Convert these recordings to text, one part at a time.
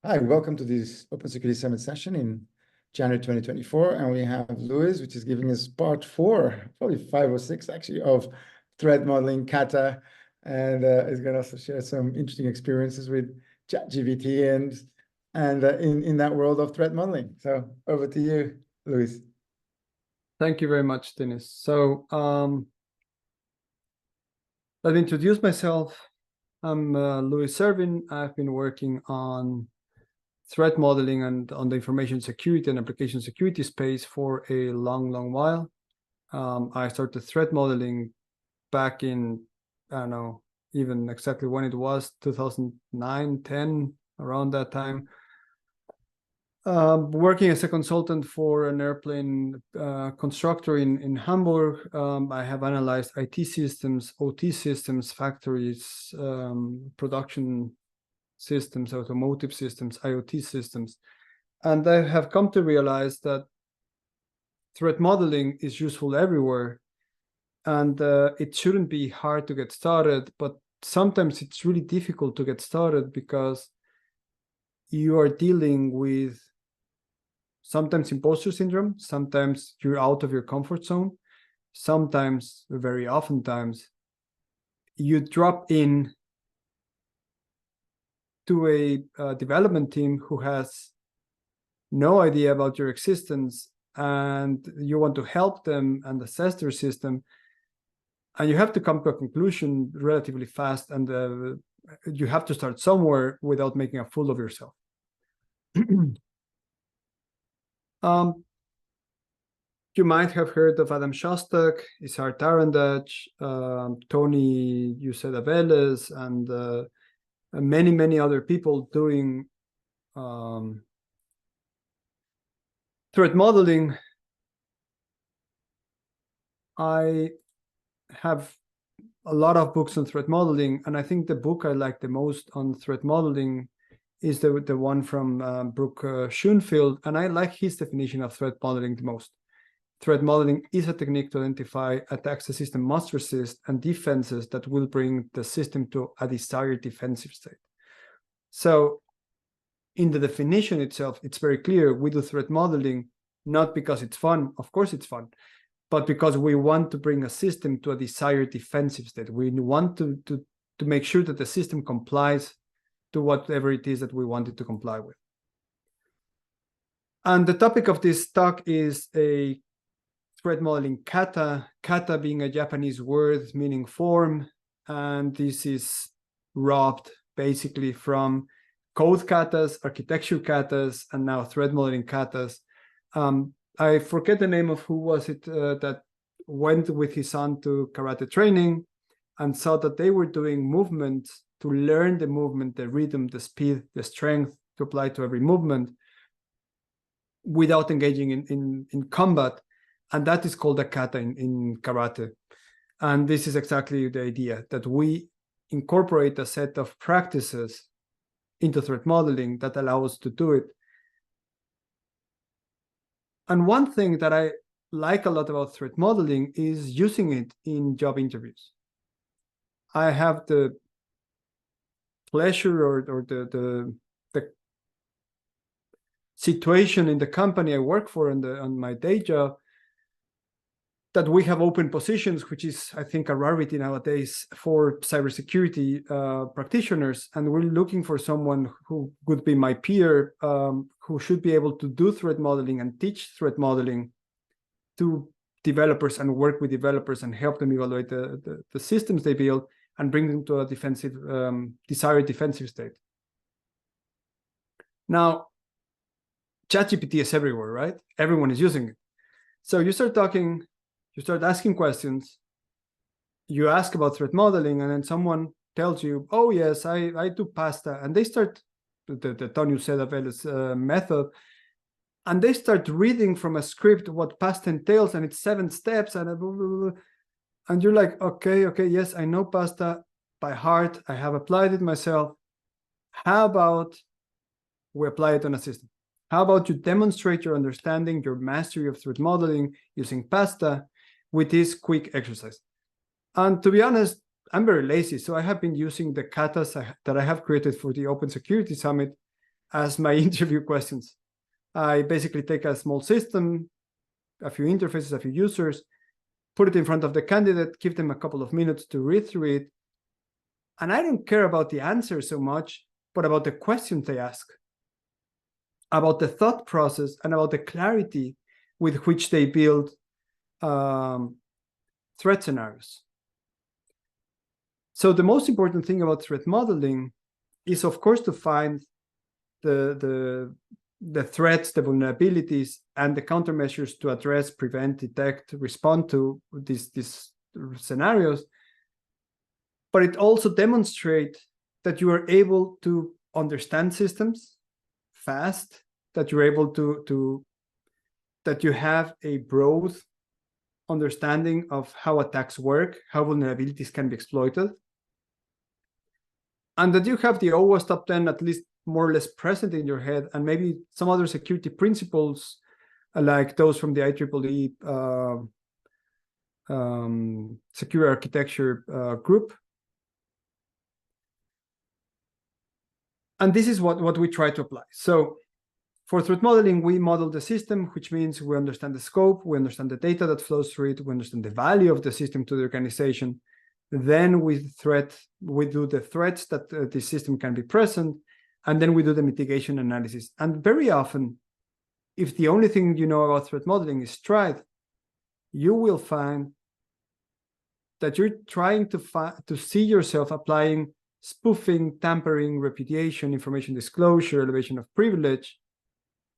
Hi, welcome to this Open Security Summit session in January 2024. And we have Luis, which is giving us part 4, probably 5 or 6 actually, of threat modeling, Kata, and is going to also share some interesting experiences with ChatGPT and in that world of threat modeling. So over to you, Luis. Thank you very much, Dennis. So let me introduce myself. I'm Luis Servin. I've been working on threat modeling and on the information security and application security space for a long while. I started threat modeling back in, I don't know even exactly when it was, 2009, 10, around that time. Working as a consultant for an airplane constructor in Hamburg. I have analyzed IT systems, OT systems, factories, production systems, automotive systems, IoT systems. And I have come to realize that threat modeling is useful everywhere. And it shouldn't be hard to get started, but sometimes it's really difficult to get started because you are dealing with sometimes imposter syndrome, sometimes you're out of your comfort zone, sometimes, very oftentimes, you drop in to a development team who has no idea about your existence, and you want to help them and assess their system, and you have to come to a conclusion relatively fast, and you have to start somewhere without making a fool of yourself. You might have heard of Adam Shostak, Isar Tarandaj, Tony Ucedaveles, and many other people doing threat modeling. I have a lot of books on threat modeling, and I think the book I like the most on threat modeling is the one from Brooke Schoenfield, and I like his definition of threat modeling the most. Threat modeling is a technique to identify attacks the system must resist and defenses that will bring the system to a desired defensive state. So in the definition itself, it's very clear we do threat modeling not because it's fun, of course it's fun, but because we want to bring a system to a desired defensive state. We want to make sure that the system complies to whatever it is that we want it to comply with. And the topic of this talk is a threat modeling kata, kata being a Japanese word meaning form, and this is robbed basically from code katas, architecture katas, and now threat modeling katas. I forget the name of who was it that went with his son to karate training and saw that they were doing movements to learn the movement, the rhythm, the speed, the strength to apply to every movement without engaging in combat. And that is called a kata in karate. And this is exactly the idea, that we incorporate a set of practices into threat modeling that allow us to do it. And one thing that I like a lot about threat modeling is using it in job interviews. I have the pleasure or the situation in the company I work for on my day job that we have open positions, which is, I think, a rarity nowadays for cybersecurity practitioners. And we're looking for someone who would be my peer, who should be able to do threat modeling and teach threat modeling to developers and work with developers and help them evaluate the systems they build and bring them to a defensive, desired defensive state. Now, ChatGPT is everywhere, right? Everyone is using it. So you start talking, you start asking questions, you ask about threat modeling, and then someone tells you, oh yes, I do pasta. And they start the Tony Ucedaveles method, and they start reading from a script what pasta entails, and it's 7 steps, and you're like, okay, yes, I know pasta by heart. I have applied it myself. How about we apply it on a system? How about you demonstrate your understanding, your mastery of threat modeling using pasta with this quick exercise? And to be honest, I'm very lazy, so I have been using the katas that I have created for the Open Security Summit, as my interview questions. I basically take a small system, a few interfaces, a few users, put it in front of the candidate, give them a couple of minutes to read through it. And I don't care about the answer so much, but about the questions they ask, about the thought process, and about the clarity with which they build threat scenarios. So the most important thing about threat modeling is, of course, to find the threats, the vulnerabilities, and the countermeasures to address, prevent, detect, respond to these scenarios. But it also demonstrates that you are able to understand systems fast, that you're able that you have a broad understanding of how attacks work, how vulnerabilities can be exploited, and that you have the OWASP top 10 at least more or less present in your head, and maybe some other security principles like those from the IEEE secure architecture group. And this is what we try to apply. So for threat modeling, we model the system, which means we understand the scope, we understand the data that flows through it, we understand the value of the system to the organization. Then we do the threats that the system can be present, and then we do the mitigation analysis. And very often, if the only thing you know about threat modeling is Stride, you will find that you're trying to see yourself applying spoofing, tampering, repudiation, information disclosure, elevation of privilege,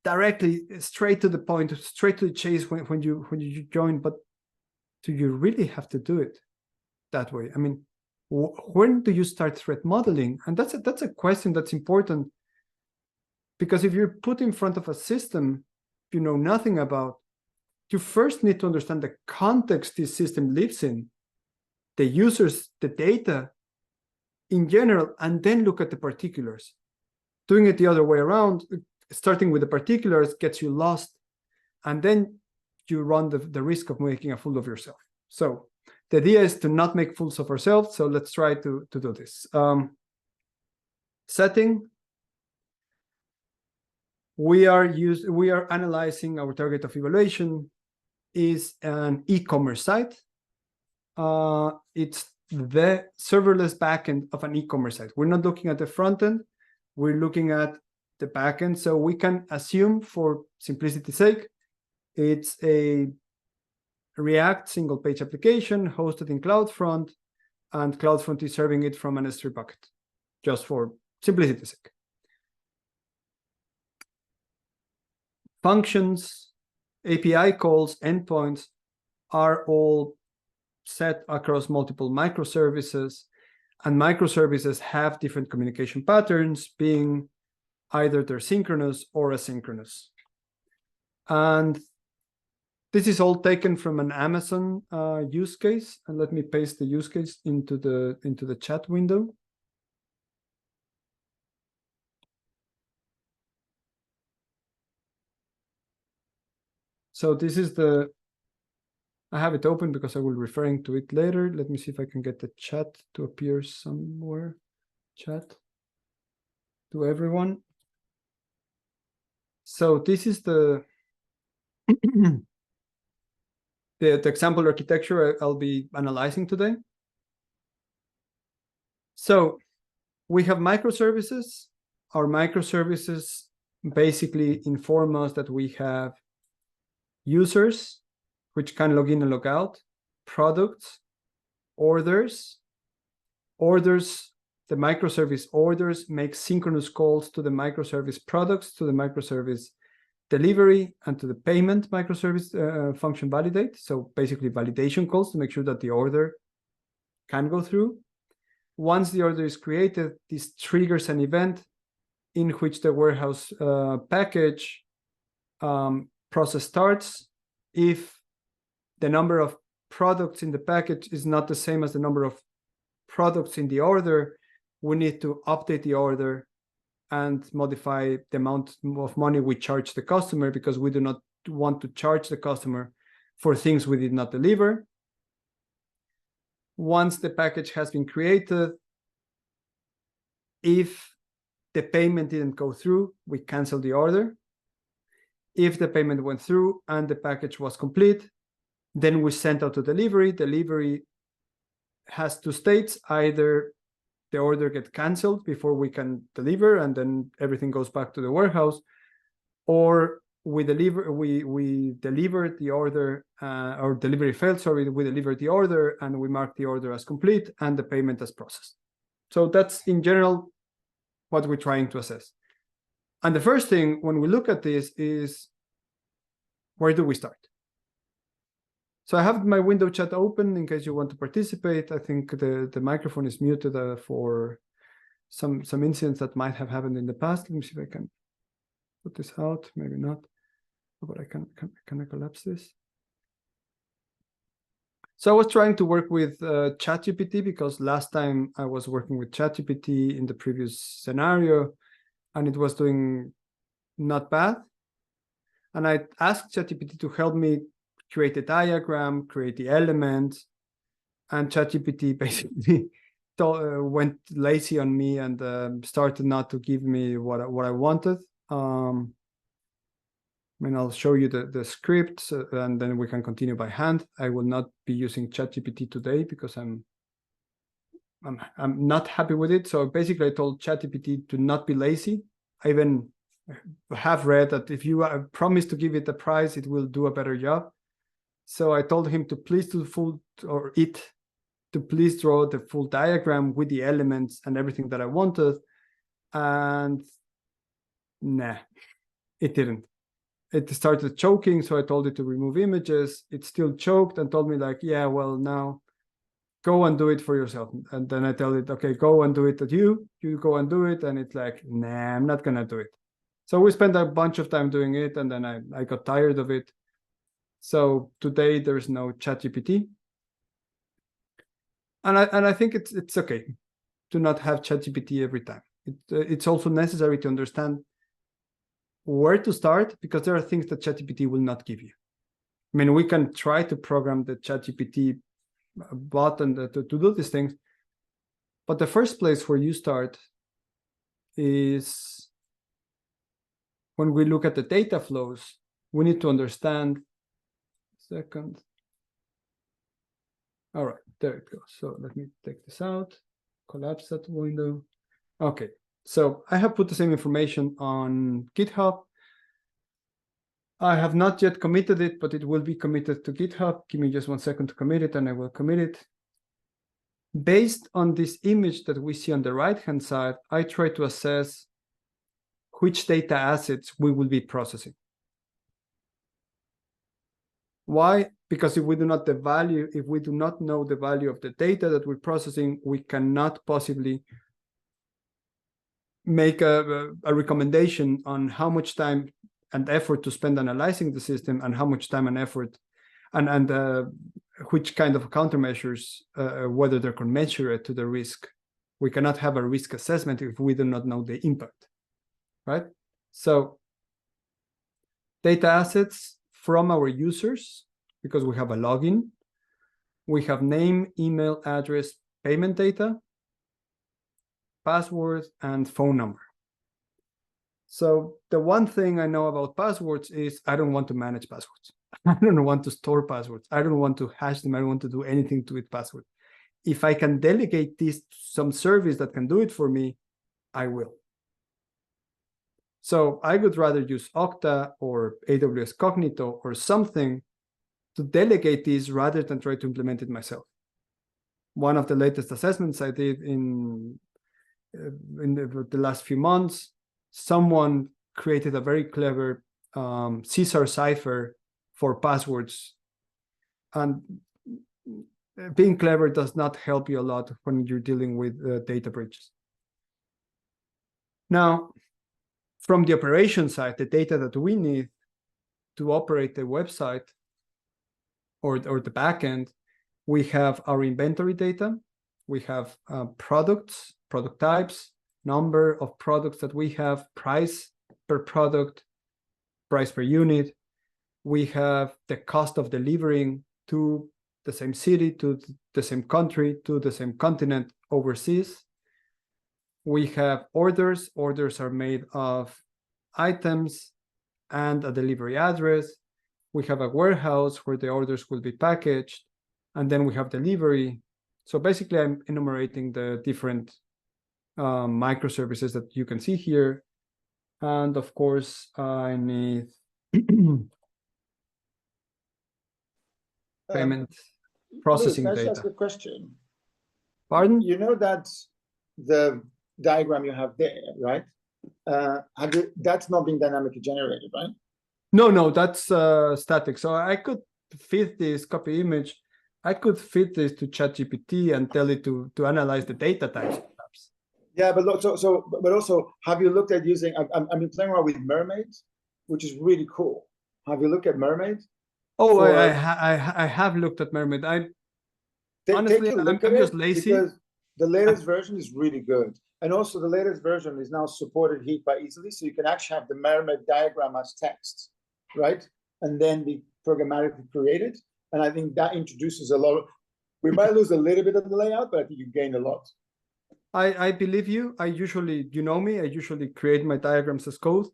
directly, straight to the point, straight to the chase when you join. But do you really have to do it that way? I mean, when do you start threat modeling? And that's a question that's important, because if you're put in front of a system you know nothing about, you first need to understand the context this system lives in, the users, the data in general, and then look at the particulars. Doing it the other way around, starting with the particulars, gets you lost, and then you run the risk of making a fool of yourself. So the idea is to not make fools of ourselves. So let's try to do this. Setting. We are analyzing our target of evaluation is an e-commerce site. It's the serverless backend of an e-commerce site. We're not looking at the front end, we're looking at the backend. So we can assume, for simplicity's sake, it's a React single page application hosted in CloudFront, and CloudFront is serving it from an S3 bucket, just for simplicity's sake. Functions, API calls, endpoints are all set across multiple microservices, and microservices have different communication patterns, being either they're synchronous or asynchronous. And this is all taken from an Amazon use case. And let me paste the use case into the chat window. So this is I have it open because I will be referring to it later. Let me see if I can get the chat to appear somewhere. Chat to everyone. So this is the example architecture I'll be analyzing today. So we have microservices. Our microservices basically inform us that we have users, which can log in and log out, products, orders. The microservice orders make synchronous calls to the microservice products, to the microservice delivery, and to the payment microservice function validate. So basically validation calls to make sure that the order can go through. Once the order is created, this triggers an event in which the warehouse package process starts. If the number of products in the package is not the same as the number of products in the order, we need to update the order and modify the amount of money we charge the customer, because we do not want to charge the customer for things we did not deliver. Once the package has been created, if the payment didn't go through, we cancel the order. If the payment went through and the package was complete, then we send out to delivery. Delivery has two states: either the order gets canceled before we can deliver and then everything goes back to the warehouse, or we deliver the order, or delivery failed, sorry, we deliver the order and we mark the order as complete and the payment as processed. So that's in general what we're trying to assess. And the first thing when we look at this is, where do we start? So I have my window chat open in case you want to participate. I think the microphone is muted for some incidents that might have happened in the past. Let me see if I can put this out. Maybe not, but I can I collapse this? So I was trying to work with ChatGPT because last time I was working with ChatGPT in the previous scenario, and it was doing not bad. And I asked ChatGPT to help me create a diagram, create the elements, and ChatGPT basically went lazy on me and started not to give me what I wanted. I mean, I'll show you the script and then we can continue by hand. I will not be using ChatGPT today because I'm not happy with it. So basically I told ChatGPT to not be lazy. I even have read that if you promise to give it a prize, it will do a better job. So I told him to please do please draw the full diagram with the elements and everything that I wanted. And nah, it didn't. It started choking, so I told it to remove images. It still choked and told me like, yeah, well, now go and do it for yourself. And then I tell it, okay, go and do it at you go and do it. And it's like, nah, I'm not gonna do it. So we spent a bunch of time doing it, and then I got tired of it. So today there's no ChatGPT. And I think it's okay to not have ChatGPT every time. It's also necessary to understand where to start, because there are things that ChatGPT will not give you. I mean, we can try to program the ChatGPT bot and to do these things, but the first place where you start is when we look at the data flows. We need to understand. Second. All right, there it goes. So let me take this out, collapse that window. Okay, so I have put the same information on GitHub. I have not yet committed it, but it will be committed to GitHub. Give me just 1 second to commit it, and I will commit it. Based on this image that we see on the right-hand side, I try to assess which data assets we will be processing. Why? Because if we do not know the value of the data that we're processing, we cannot possibly make a recommendation on how much time and effort to spend analyzing the system, and how much time and effort and which kind of countermeasures, whether they're commensurate to the risk. We cannot have a risk assessment if we do not know the impact, right? So data assets from our users, because we have a login, we have name, email, address, payment data, password, and phone number. So the one thing I know about passwords is I don't want to manage passwords. I don't want to store passwords. I don't want to hash them. I don't want to do anything to with password. If I can delegate this to some service that can do it for me, I will. So I would rather use Okta or AWS Cognito or something to delegate this rather than try to implement it myself. One of the latest assessments I did in the last few months, someone created a very clever Caesar cipher for passwords. And being clever does not help you a lot when you're dealing with data breaches. Now, from the operation side, the data that we need to operate the website or the backend, we have our inventory data, we have products, product types, number of products that we have, price per product, price per unit. We have the cost of delivering to the same city, to the same country, to the same continent overseas. we have orders. Orders are made of items and a delivery address. We have a warehouse where the orders will be packaged, and then we have delivery. So basically, I'm enumerating the different microservices that you can see here. And of course, I need payment Luis, processing can I just data. ask a question? Pardon? You know that the diagram you have there, right? That's not being dynamically generated, right? No, that's static. So I could feed this copy image. I could feed this to ChatGPT and tell it to analyze the data types. Perhaps. Yeah, but but also, have you looked at using? I've been playing around with Mermaid, which is really cool. Have you looked at Mermaid? Oh, For- I have looked at Mermaid. Honestly, take a look at I'm just it lazy. because the latest version is really good, and also the latest version is now supported heat by easily, so you can actually have the Mermaid diagram as text, right? And then be programmatically created. And I think that introduces a lot of. We might lose a little bit of the layout, but I think you gain a lot. I believe you. I usually, you know me, I usually create my diagrams as code.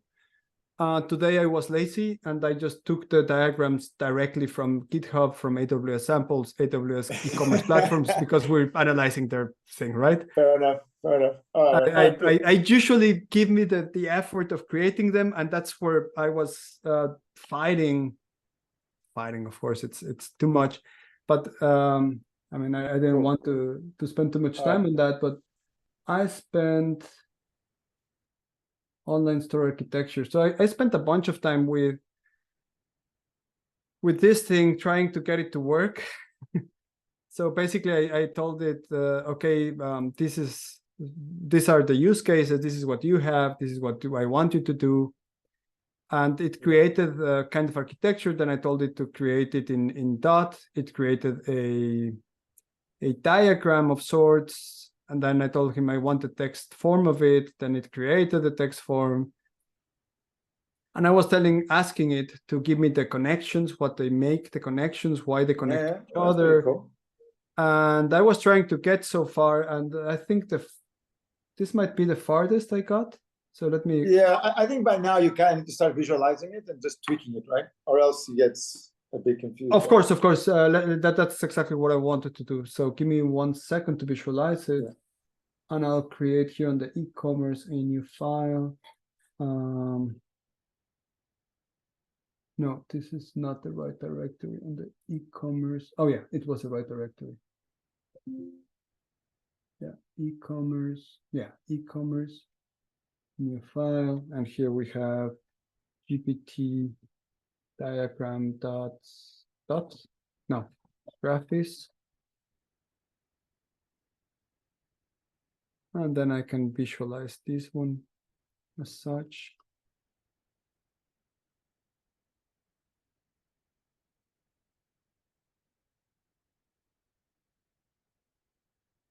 Today I was lazy and I just took the diagrams directly from GitHub, from AWS samples, AWS e-commerce platforms, because we're analyzing their thing, right? Fair enough. Fair enough. All right. I usually give me the effort of creating them, and that's where I was fighting. Of course, it's too much, but I mean, I didn't want to spend too much time on that, but I spent online store architecture. So I spent a bunch of time with this thing, trying to get it to work. So basically, I told it, okay, these are the use cases. This is what you have. This is what I want you to do. And it created a kind of architecture. Then I told it to create it in Dot. It created a diagram of sorts. And then I told him I want the text form of it. Then it created the text form. And I was asking it to give me the connections, what they make, the connections, why they connect to each other. Cool. And I was trying to get so far, and I think this might be the farthest I got. So let me. Yeah, I think by now you kind of need to start visualizing it and just tweaking it, right? Or else it gets a bit confused. Of course. That's exactly what I wanted to do. So give me 1 second to visualize it, and I'll create here on the e-commerce a new file. No, this is not the right directory on the e-commerce. Oh yeah, it was the right directory. Yeah, e-commerce. Yeah, e-commerce. New file, and here we have GPT diagram dots. No, graphics. And then I can visualize this one as such.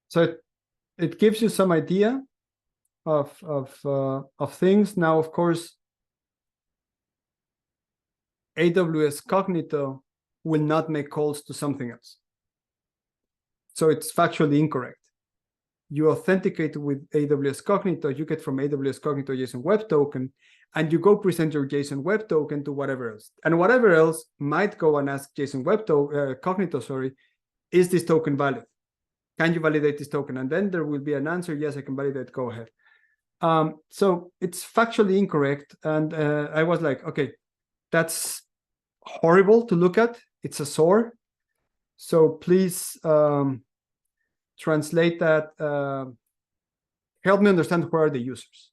So it gives you some idea of things. Now, of course, AWS Cognito will not make calls to something else. So it's factually incorrect. You authenticate with AWS Cognito, you get from AWS Cognito JSON Web Token, and you go present your JSON Web Token to whatever else. And whatever else might go and ask JSON Web Cognito, sorry, is this token valid? Can you validate this token? And then there will be an answer, yes, I can validate, go ahead. So it's factually incorrect. And I was like, okay, that's horrible to look at. It's a sore. So please translate that. Help me understand who are the users.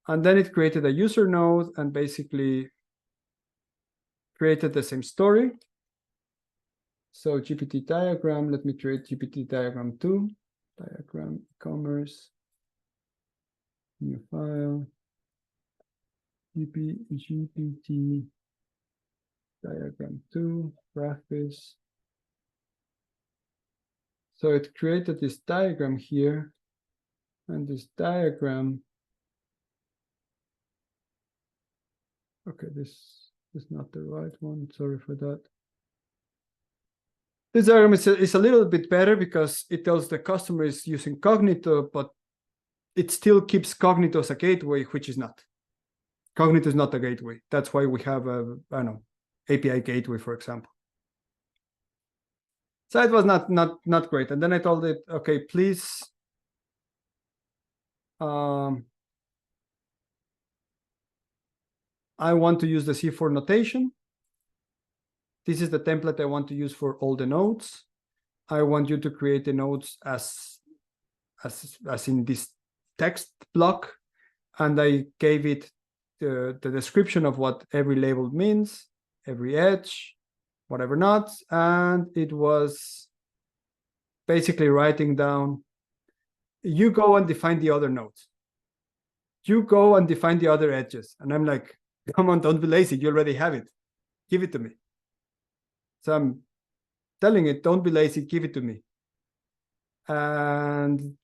And then it created a user node and basically created the same story. So GPT diagram, let me create GPT diagram 2, diagram e-commerce, new file, GPT diagram 2, graphics. So it created this diagram here, and this diagram, okay, this is not the right one, sorry for that. This diagram is a little bit better because it tells the customer is using Cognito, but it still keeps Cognito as a gateway, which is not. Cognito is not a gateway. That's why we have a, I don't know, API gateway, for example. So it was not great. And then I told it, okay, please, I want to use the C4 notation. This is the template I want to use for all the nodes. I want you to create the nodes as in this text block. And I gave it the description of what every label means, every edge, whatever nodes. And it was basically writing down, you go and define the other nodes. You go and define the other edges. And I'm like, come on, don't be lazy. You already have it. Give it to me. So I'm telling it, don't be lazy, give it to me. And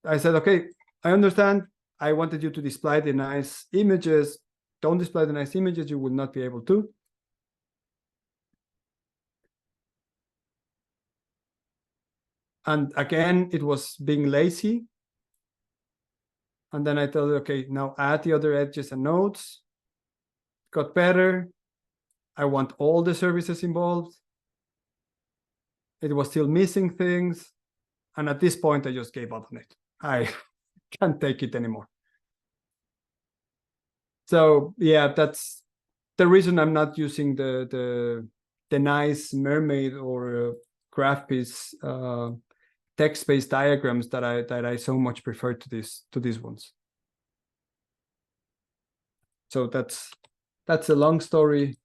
I said, okay, I understand. I wanted you to display the nice images. Don't display the nice images, you will not be able to. And again, it was being lazy. And then I told it, okay, now add the other edges and nodes. Got better. I want all the services involved. It was still missing things. And at this point, I just gave up on it. I can't take it anymore. So yeah, that's the reason I'm not using the nice mermaid or graph piece text-based diagrams that I so much prefer to these ones. So that's a long story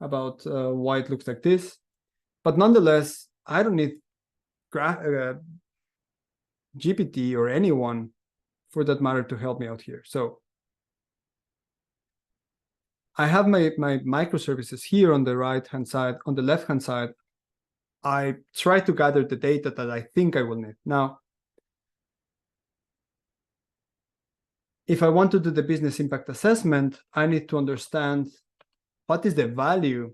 about why it looks like this. But nonetheless, I don't need GPT or anyone for that matter to help me out here. So I have my microservices here on the right-hand side. On the left-hand side, I try to gather the data that I think I will need. Now, if I want to do the business impact assessment, I need to understand what is the value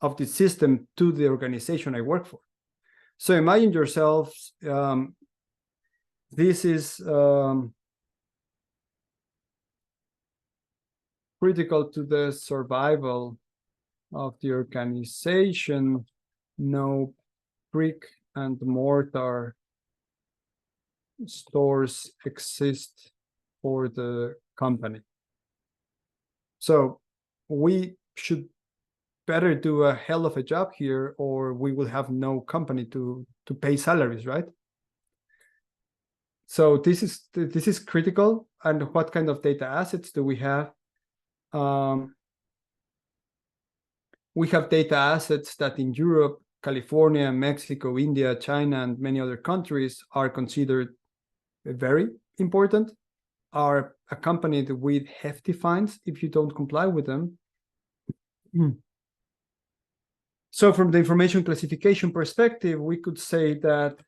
of the system to the organization I work for. So imagine yourselves, this is critical to the survival of the organization. No brick and mortar stores exist for the company. So we should better do a hell of a job here, or we will have no company to pay salaries, right? So this is critical. And what kind of data assets do we have? We have data assets that in Europe, California, Mexico, India, China, and many other countries are considered very important, are accompanied with hefty fines if you don't comply with them. So from the information classification perspective, we could say that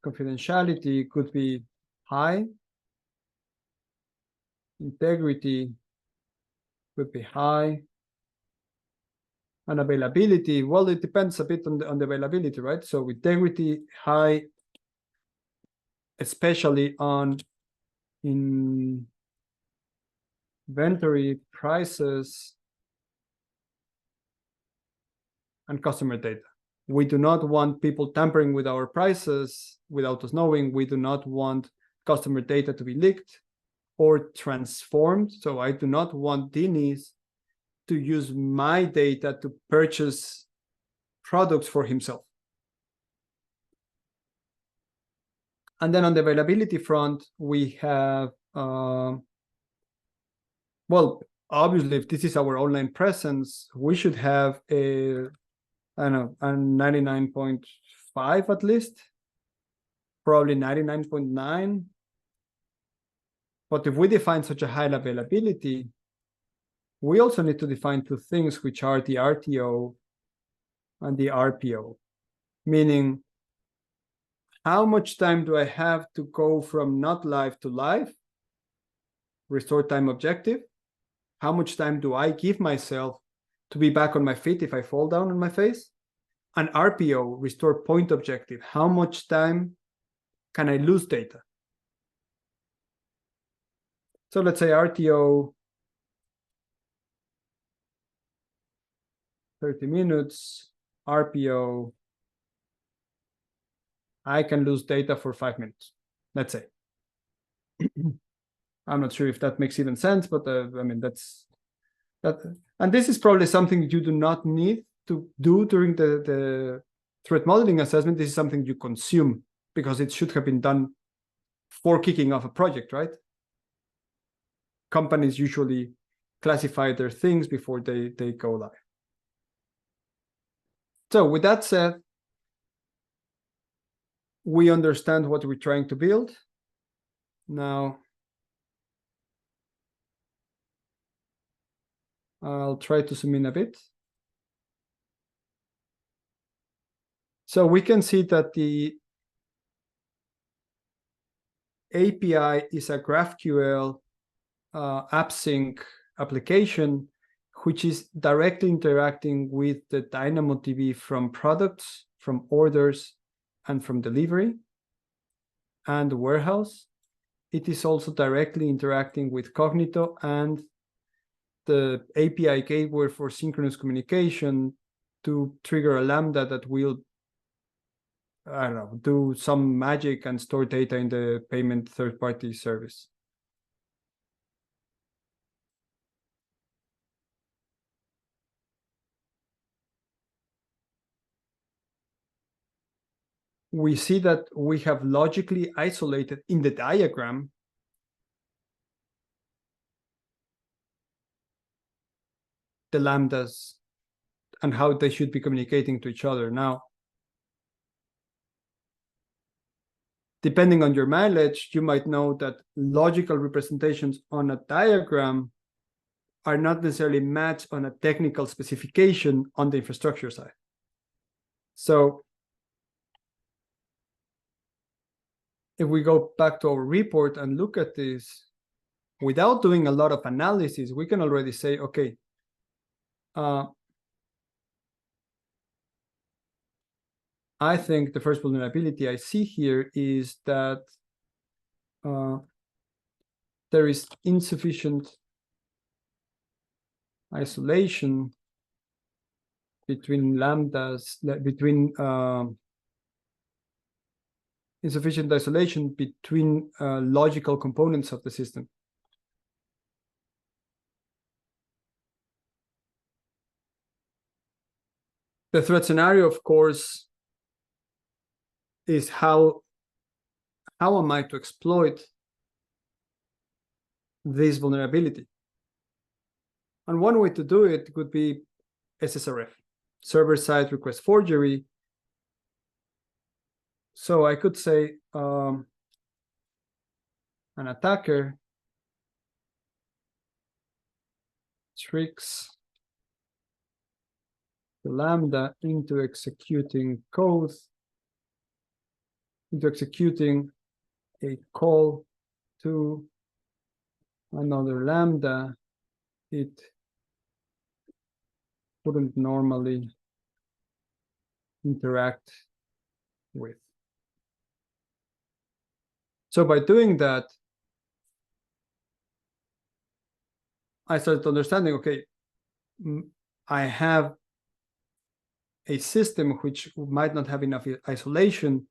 confidentiality could be high, integrity could be high, and availability, well, it depends a bit on the availability, right? So integrity high, especially on inventory, prices, and customer data. We do not want people tampering with our prices without us knowing. We do not want customer data to be leaked or transformed. So I do not want Dennis to use my data to purchase products for himself. And then on the availability front, we have, well, obviously, if this is our online presence, we should have a 99.5 at least, probably 99.9. But if we define such a high availability, we also need to define two things, which are the RTO and the RPO, meaning how much time do I have to go from not live to live, restore time objective? How much time do I give myself to be back on my feet if I fall down on my face. And RPO, restore point objective. How much time can I lose data? So let's say RTO 30 minutes, RPO, I can lose data for 5 minutes, let's say. I'm not sure if that makes even sense, but I mean, that's that. And this is probably something you do not need to do during the threat modeling assessment. This is something you consume because it should have been done for kicking off a project, right? Companies usually classify their things before they go live. So with that said, we understand what we're trying to build. Now, I'll try to zoom in a bit. So we can see that the API is a GraphQL AppSync application, which is directly interacting with the DynamoDB from products, from orders, and from delivery and warehouse. It is also directly interacting with Cognito and the API gateway for synchronous communication to trigger a Lambda that will, I don't know, do some magic and store data in the payment third-party service. We see that we have logically isolated in the diagram the lambdas and how they should be communicating to each other. Now, depending on your mileage, you might know that logical representations on a diagram are not necessarily matched on a technical specification on the infrastructure side. So if we go back to our report and look at this, without doing a lot of analysis, we can already say, okay, I think the first vulnerability I see here is that there is insufficient isolation between lambdas, between insufficient isolation between logical components of the system. The threat scenario, of course, is how am I to exploit this vulnerability? And one way to do it could be SSRF, server-side request forgery. So I could say an attacker tricks the Lambda into executing code, into executing a call to another Lambda it wouldn't normally interact with. So by doing that, I started understanding, okay, I have a system which might not have enough isolation.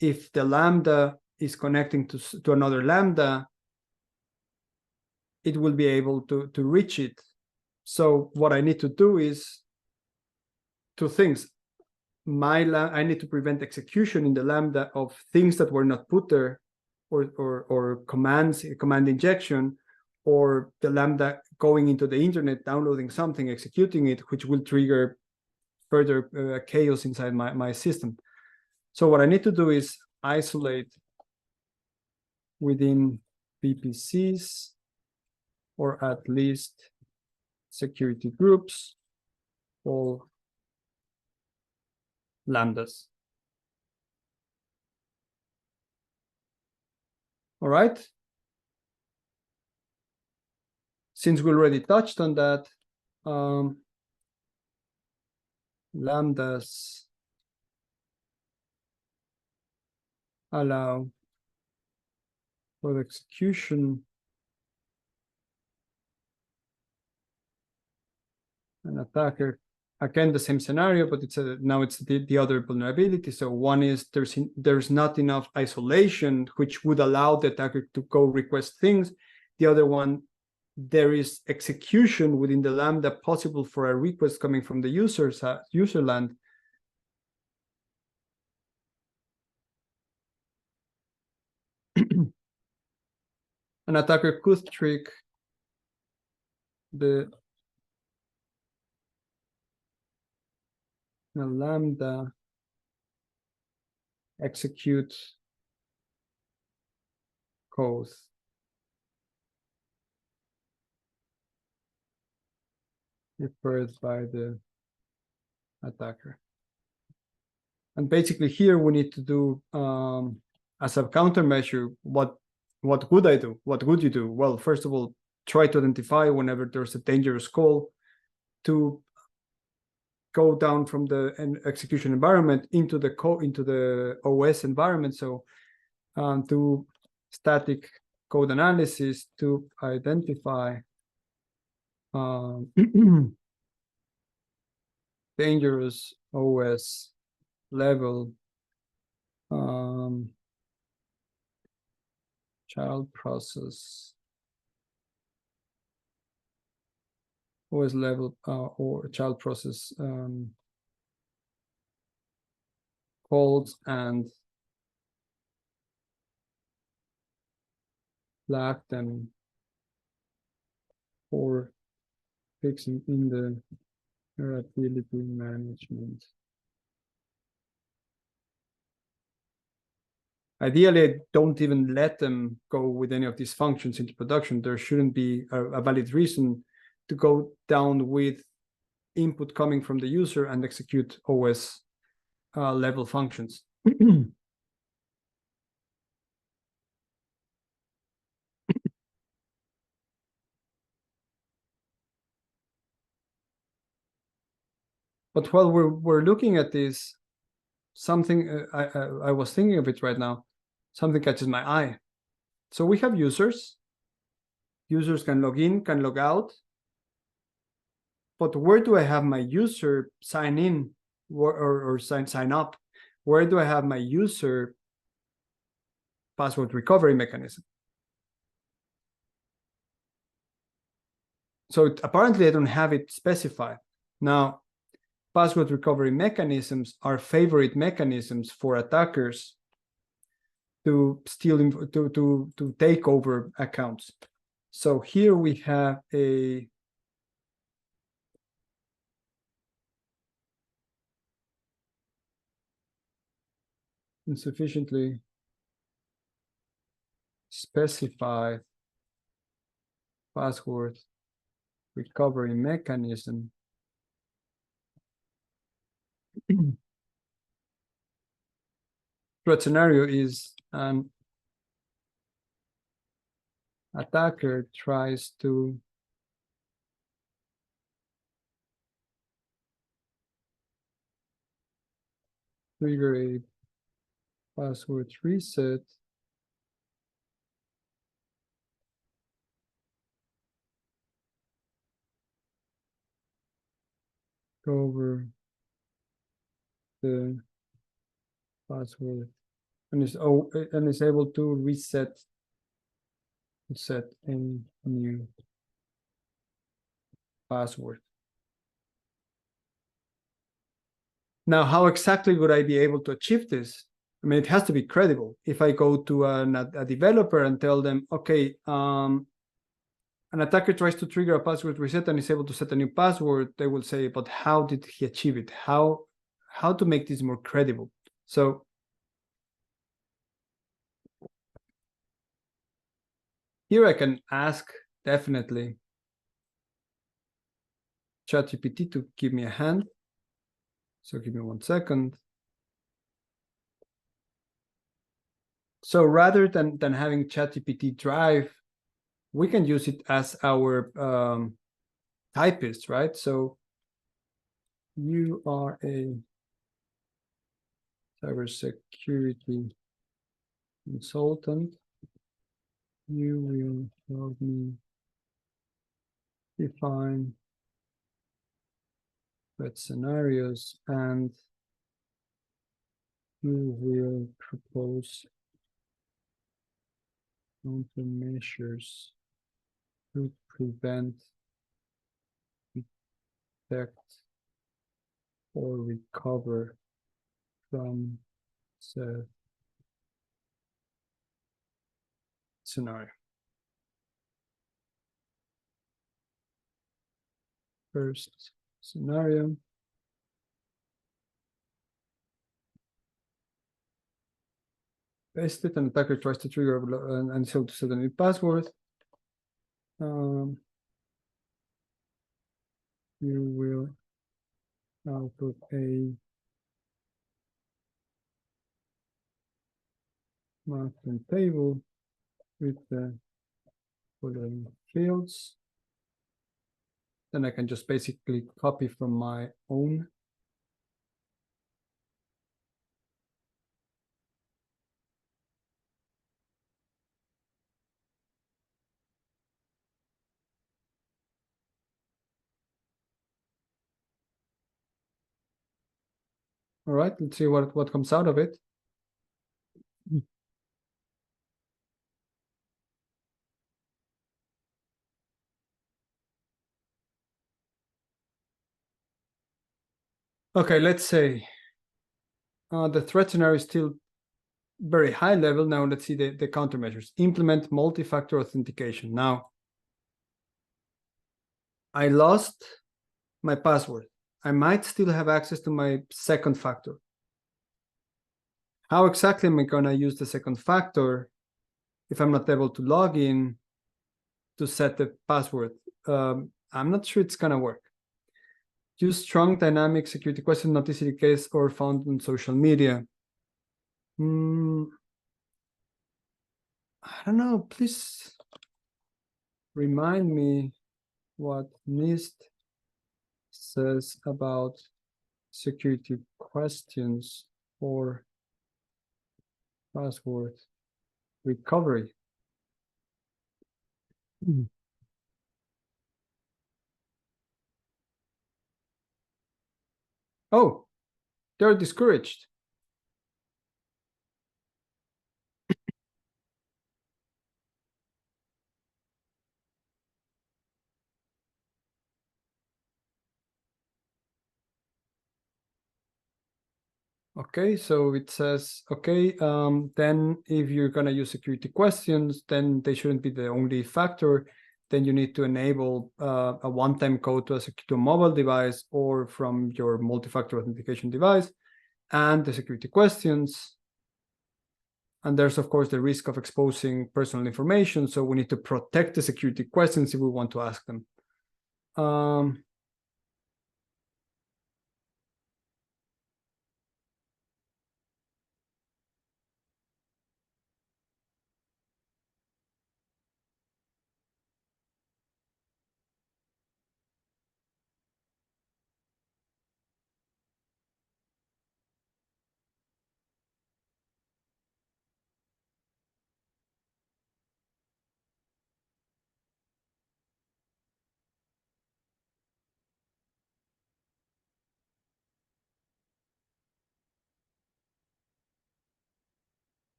If the Lambda is connecting to another Lambda, it will be able to reach it. So what I need to do is two things. I need to prevent execution in the Lambda of things that were not put there, or command injection, or the Lambda going into the internet, downloading something, executing it, which will trigger further chaos inside my system. So what I need to do is isolate within VPCs, or at least security groups, all Lambdas. All right. Since we already touched on that, lambdas allow for the execution an attacker. Again, the same scenario, but now it's the other vulnerability. So one is there's not enough isolation, which would allow the attacker to go request things. The other one, there is execution within the lambda possible for a request coming from the user land. An attacker could trick the lambda execute code referred by the attacker. And basically here we need to do as a countermeasure, what would I do? What would you do? Well, first of all, try to identify whenever there's a dangerous call to go down from the execution environment into the OS environment. So do static code analysis to identify dangerous OS level child process OS level or child process calls and flag them for fixing in the vulnerability management. Ideally, I don't even let them go with any of these functions into production. There shouldn't be a valid reason to go down with input coming from the user and execute OS level functions. But while we're looking at this, something I was thinking of it right now, something catches my eye. So we have users. Users can log in, can log out. But where do I have my user sign in or sign up? Where do I have my user password recovery mechanism? So apparently I don't have it specified. Now, password recovery mechanisms are favorite mechanisms for attackers to steal, to take over accounts. So here we have a insufficiently specified password recovery mechanism. Threat scenario is an attacker tries to trigger a password reset over the password and is able to reset a new password. Now, how exactly would I be able to achieve this? I mean, it has to be credible. If I go to a developer and tell them, okay, an attacker tries to trigger a password reset and is able to set a new password, they will say, but how did he achieve it? How to make this more credible? So here I can ask definitely ChatGPT to give me a hand. So give me 1 second. So rather than having ChatGPT drive, we can use it as our typist, right? So you are a cybersecurity consultant. You will help me define threat scenarios and you will propose countermeasures to prevent, detect, or recover from the scenario. First scenario. Paste it, and attacker tries to trigger until to set a new password. You will output a markdown table with the following fields. Then I can just basically copy from my own. All right, let's see what comes out of it. Okay, let's say the threat scenario is still very high level. Now let's see the countermeasures. Implement multi-factor authentication. Now, I lost my password. I might still have access to my second factor. How exactly am I going to use the second factor if I'm not able to log in to set the password? I'm not sure it's going to work. Use strong dynamic security questions not easily guessed or found on social media. I don't know. Please remind me what NIST says about security questions for password recovery. Oh, they're discouraged. Okay, so it says, okay, then if you're gonna use security questions, then they shouldn't be the only factor. Then you need to enable a one-time code to a mobile device or from your multi-factor authentication device and the security questions. And there's, of course, the risk of exposing personal information. So we need to protect the security questions if we want to ask them.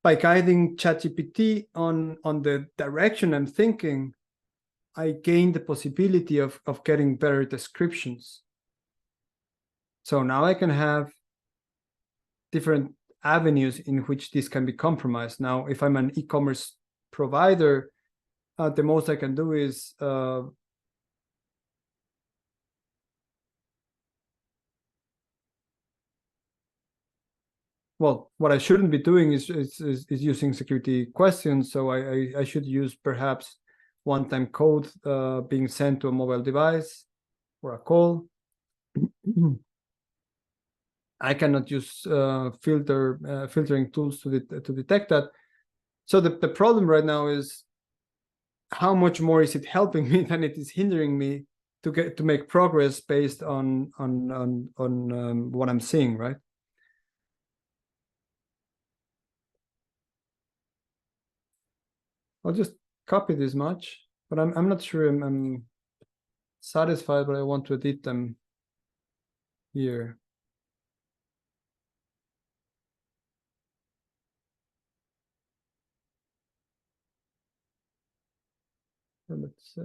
by guiding ChatGPT on the direction I'm thinking, I gain the possibility of getting better descriptions. So now I can have different avenues in which this can be compromised. Now, if I'm an e-commerce provider, the most I can do is well, what I shouldn't be doing is using security questions. So I should use perhaps one-time code being sent to a mobile device or a call. I cannot use filtering tools to detect that. So the problem right now is how much more is it helping me than it is hindering me to make progress based on what I'm seeing, right? I'll just copy this much, but I'm not sure I'm satisfied, but I want to edit them here. So let's say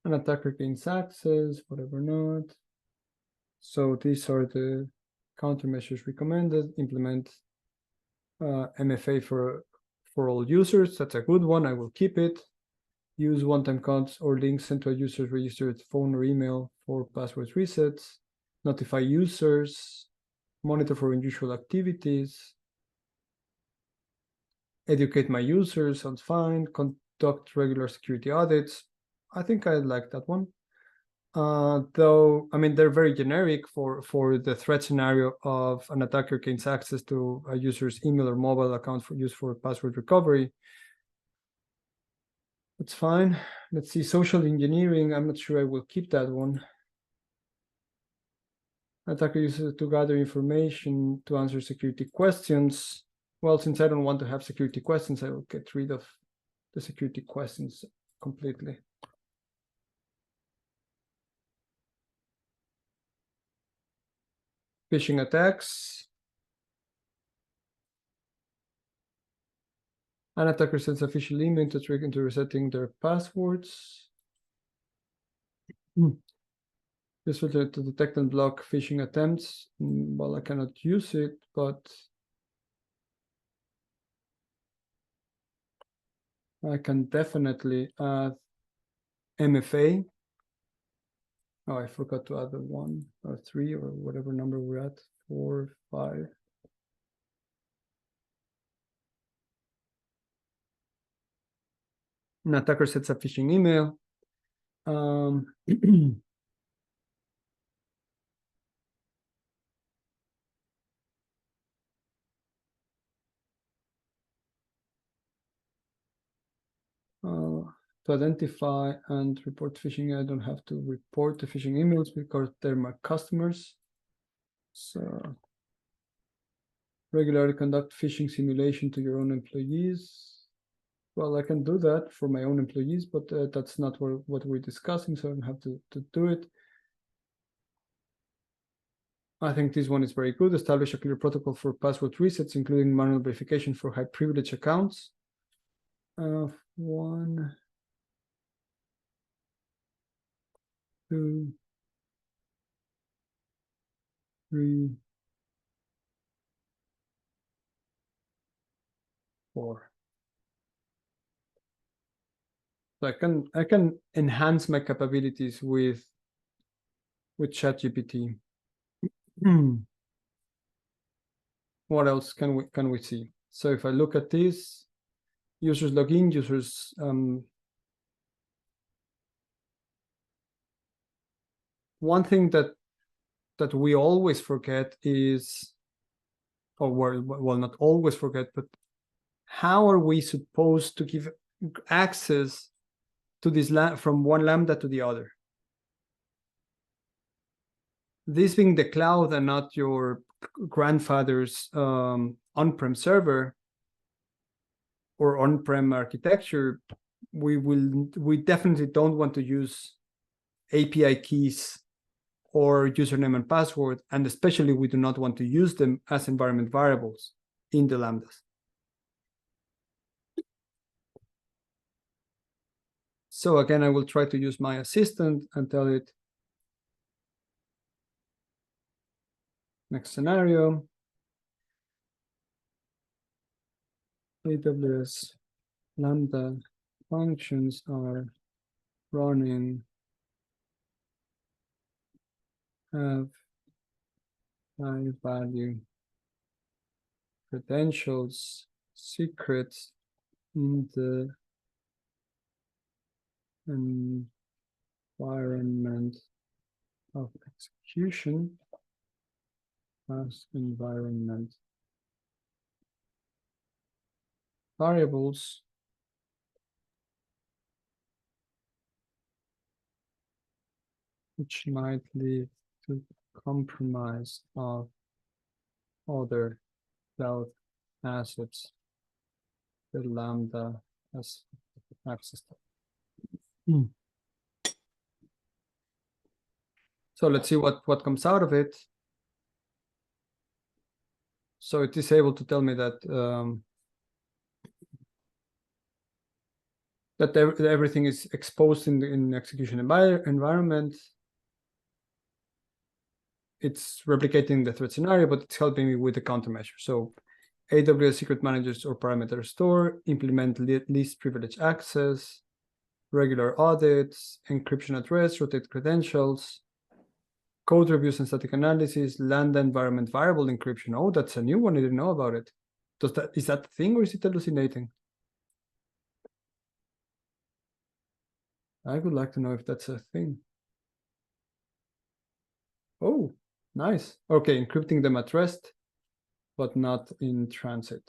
an attacker gains access, whatever not. So these are the countermeasures recommended. Implement MFA for all users. That's a good one. I will keep it. Use one-time codes or links sent to a user's registered phone or email for password resets. Notify users. Monitor for unusual activities. Educate my users. Sounds fine. Conduct regular security audits. I think I like that one. Though, I mean, they're very generic for the threat scenario of an attacker gains access to a user's email or mobile account for use for password recovery. That's fine. Let's see, social engineering. I'm not sure I will keep that one. Attacker uses to gather information to answer security questions. Well, since I don't want to have security questions, I will get rid of the security questions completely. Phishing attacks. An attacker sends a phishing email to trick into resetting their passwords. Useful to detect and block phishing attempts. Well, I cannot use it, but I can definitely add MFA. Oh, I forgot to add the 1 or 3 or whatever number we're at. 4, 5. An attacker sets a phishing email. To identify and report phishing, I don't have to report the phishing emails because they're my customers. So regularly conduct phishing simulation to your own employees. Well, I can do that for my own employees, but that's not what we're discussing, so I don't have to do it. I think this one is very good. Establish a clear protocol for password resets, including manual verification for high privilege accounts. 1, 2, 3, 4. So I can enhance my capabilities with ChatGPT. What else can we see? So if I look at this, users login, users one thing that we always forget is, or well, not always forget, but how are we supposed to give access to this from one Lambda to the other? This being the cloud and not your grandfather's on-prem server or on-prem architecture, we definitely don't want to use API keys or username and password, and especially we do not want to use them as environment variables in the Lambdas. So again, I will try to use my assistant and tell it next scenario. AWS Lambda functions are running, have high value credentials, secrets in the environment of execution as environment variables which might lead to compromise of other cloud assets that Lambda has access to. So let's see what comes out of it. So it is able to tell me that that everything is exposed in the execution environment. It's replicating the threat scenario, but it's helping me with the countermeasure. So AWS secret managers or parameter store, implement least privilege access, regular audits, encryption at rest, rotate credentials, code reviews and static analysis, Lambda environment variable encryption. Oh, that's a new one. I didn't know about it. Is that the thing or is it hallucinating? I would like to know if that's a thing. Oh, nice. Okay, encrypting them at rest, but not in transit.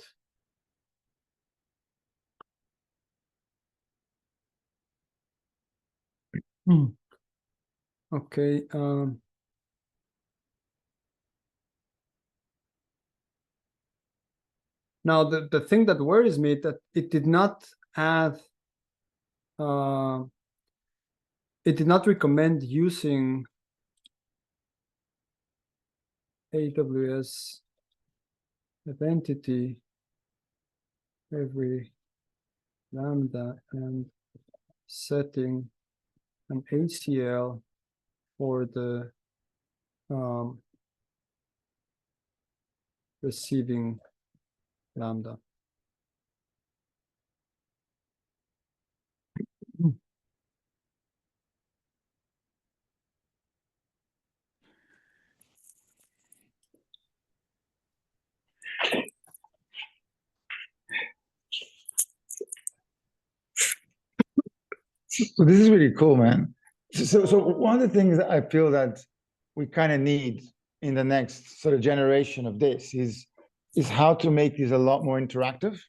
Okay. Now, the thing that worries me that it did not add, it did not recommend using AWS identity every Lambda and setting an ACL for the receiving Lambda. So this is really cool, man. So one of the things that I feel that we kind of need in the next sort of generation of this is how to make these a lot more interactive,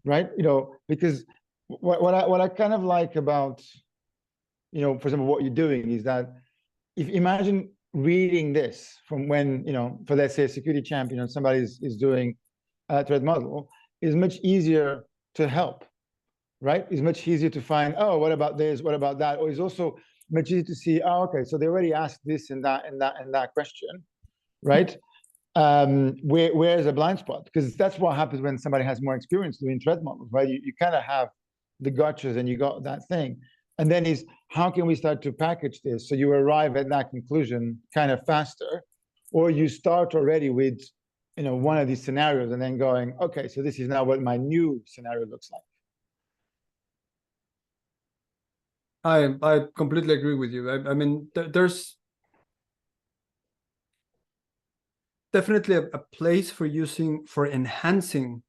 right? You know, because what I kind of like about, you know, for example, what you're doing is that if imagine reading this from when, you know, for let's say a security champion or somebody is doing a threat model, is much easier to help, right? It's much easier to find, oh, what about this? What about that? Or it's also much easier to see, oh, okay, so they already asked this and that and that and that question, right? Where's the blind spot? Because that's what happens when somebody has more experience doing threat models, right? You kind of have the gotchas and you got that thing. And then is how can we start to package this so you arrive at that conclusion kind of faster, or you start already with, you know, one of these scenarios and then going, okay, so this is now what my new scenario looks like. I completely agree with you. I mean, there's definitely a place for enhancing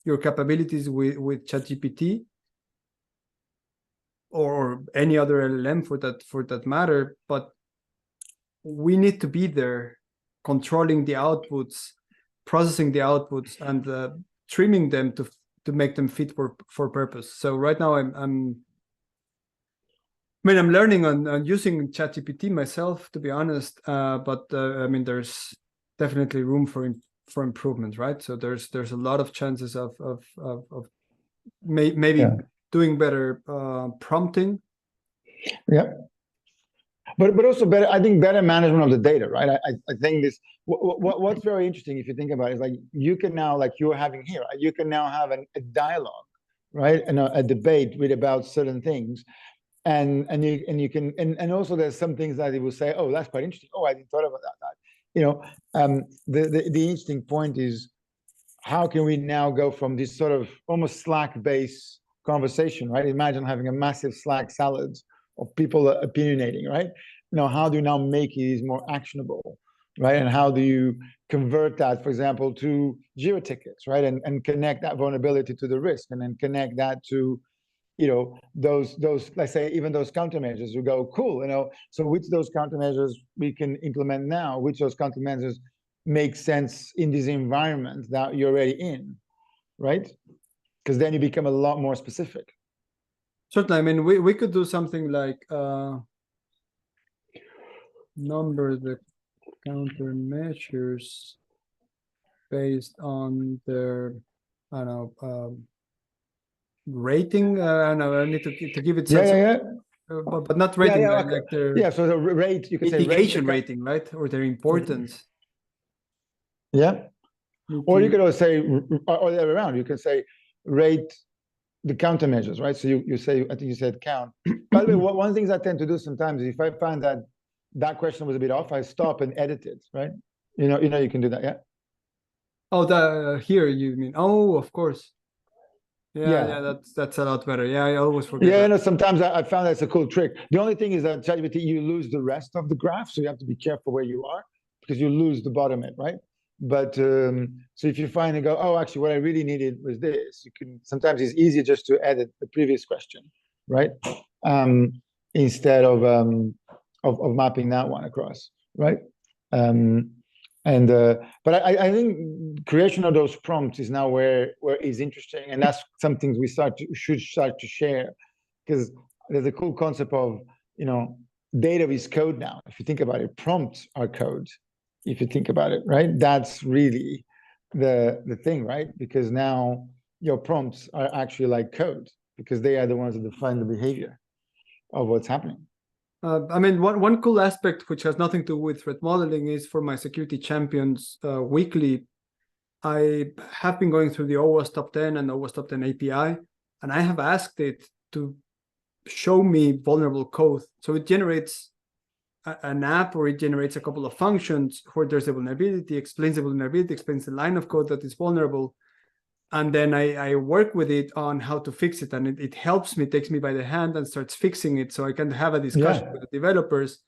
your capabilities with ChatGPT or any other LLM for that matter, but we need to be there controlling the outputs, processing the outputs, and trimming them to make them fit for purpose. So right now I'm learning on using ChatGPT myself, to be honest. But I mean, there's definitely room for improvement, right? So there's a lot of chances of maybe doing better prompting. Yeah. But also better, I think better management of the data, right? I think this, what's very interesting if you think about it is like you can now, like you're having here, you can now have a dialogue, right? And a debate with about certain things. And you can, and also there's some things that it will say, oh, that's quite interesting. Oh, I didn't thought about that. You know, the interesting point is how can we now go from this sort of almost Slack-based conversation, right? Imagine having a massive Slack salad of people opinionating, right? You know, how do you now make it more actionable, right? And how do you convert that, for example, to Jira tickets, right? And connect that vulnerability to the risk, and then connect that to, you know, those let's say even those countermeasures. You go, cool, you know, so which of those countermeasures we can implement now, which of those countermeasures make sense in this environment that you're already in, right? Because then you become a lot more specific. Certainly, I mean, we could do something like number the countermeasures based on their, I don't know, rating. I don't know. I need to give it sense. Yeah. But not rating, Yeah, like, okay. like their So the rate, you could say mitigation rating, right? Or their importance. Yeah. Or you could also say, or the other way around, you can say rate the countermeasures, right? So you say, I think you said count. By the way, one of the things I tend to do sometimes is if I find that that question was a bit off, I stop and edit it, right? You know, you can do that, yeah? Oh, the here you mean? Oh, of course. Yeah. Yeah, that's a lot better. Yeah, I always forget Yeah, that. you know, sometimes I found that's a cool trick. The only thing is that ChatGPT, you lose the rest of the graph, so you have to be careful where you are because you lose the bottom end, right? But so if you find and go, oh, actually, what I really needed was this, you can sometimes it's easier just to edit the previous question, right? Instead of mapping that one across, right? But I think creation of those prompts is now where is interesting, and that's some things we should start to share, because there's a cool concept of, you know, data is code now. If you think about it, prompts are code. If you think about it, right? That's really the thing, right? Because now your prompts are actually like code because they are the ones that define the behavior of what's happening. I mean, one cool aspect which has nothing to do with threat modeling is for my security champions weekly. I have been going through the OWASP Top 10 and OWASP Top 10 API, and I have asked it to show me vulnerable code. So it generates an app, or it generates a couple of functions where there's a vulnerability, explains the vulnerability, explains the line of code that is vulnerable. And then I work with it on how to fix it. And it helps me, takes me by the hand and starts fixing it. So I can have a discussion with the developers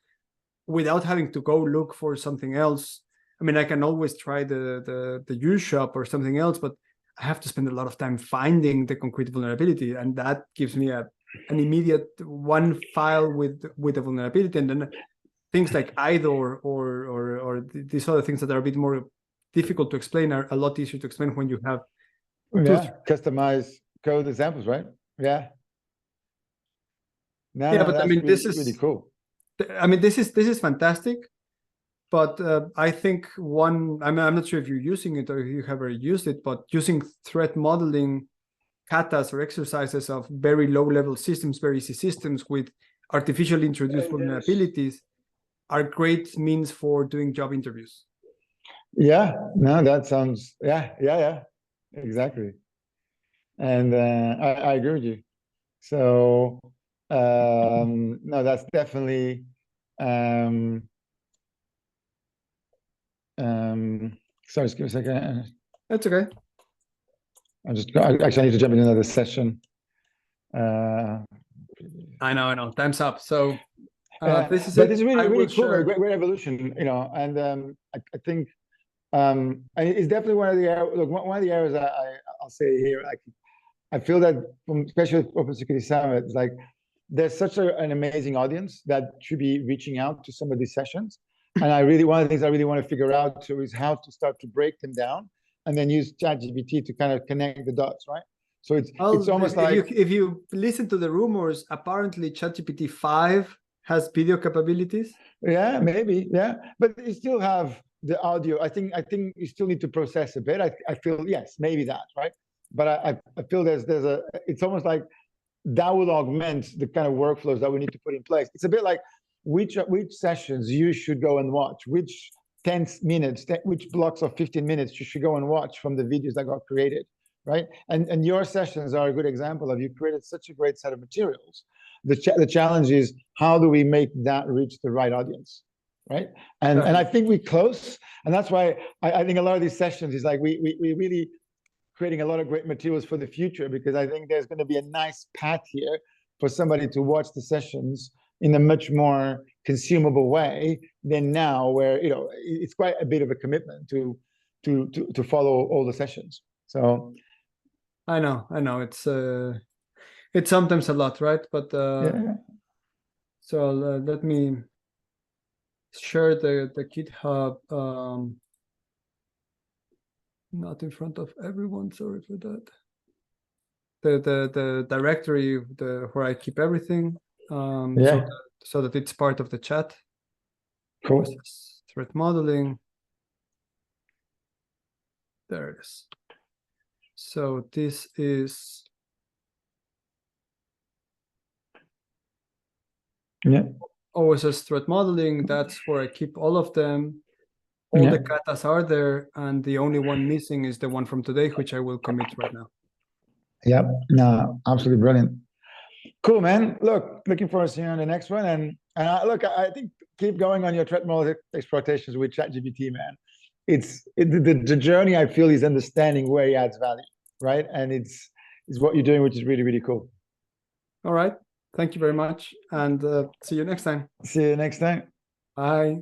without having to go look for something else. I mean, I can always try the use shop or something else, but I have to spend a lot of time finding the concrete vulnerability. And that gives me an immediate one file with a vulnerability. And then things like IDOR or these other things that are a bit more difficult to explain are a lot easier to explain when you have customized code examples, right? Yeah. But I mean, really, this is really cool. I mean, this is fantastic, but I think I'm not sure if you're using it or if you have ever used it, but using threat modeling katas or exercises of very low-level systems, very easy systems with artificially introduced vulnerabilities are great means for doing job interviews. Yeah, no, that sounds, yeah, exactly. And I agree with you. So, no, that's definitely, sorry, just give me a second. That's okay. Actually, I need to jump in another session. I know. Time's up. So this is but it. this is really cool, great evolution, you know, and I think and it's definitely one of the areas I'll say here. I feel that especially with Open Security Summit, it's like there's such an amazing audience that should be reaching out to some of these sessions. And one of the things I really want to figure out too is how to start to break them down and then use ChatGPT to kind of connect the dots, right? So it's almost like if you listen to the rumors, apparently ChatGPT 5 has video capabilities. Yeah, maybe, yeah, but you still have the audio. I think you still need to process a bit. I feel, yes, maybe that, right? But I feel there's a, it's almost like that will augment the kind of workflows that we need to put in place. It's a bit like which sessions you should go and watch, which 10 minutes, which blocks of 15 minutes you should go and watch from the videos that got created, right? And your sessions are a good example of, you created such a great set of materials. The challenge is, how do we make that reach the right audience, right? And I think we close, and that's why I think a lot of these sessions is like we really creating a lot of great materials for the future, because I think there's going to be a nice path here for somebody to watch the sessions in a much more consumable way than now, where, you know, it's quite a bit of a commitment to follow all the sessions. So I know it's sometimes a lot, right? But yeah. So let me share the GitHub, not in front of everyone, sorry for that. The directory where I keep everything, so that it's part of the chat. Cool. Threat modeling. There it is. So this is OSS threat modeling. That's where I keep all of them. All the katas are there, and the only one missing is the one from today, which I will commit right now. Yep. No, absolutely brilliant. Cool, man. Look, looking forward to seeing you on the next one. And look, I think keep going on your threat model exploitations with ChatGPT, man. The journey, I feel, is understanding where he adds value, right? And it's what you're doing, which is really, really cool. All right. Thank you very much. And see you next time. See you next time. Bye.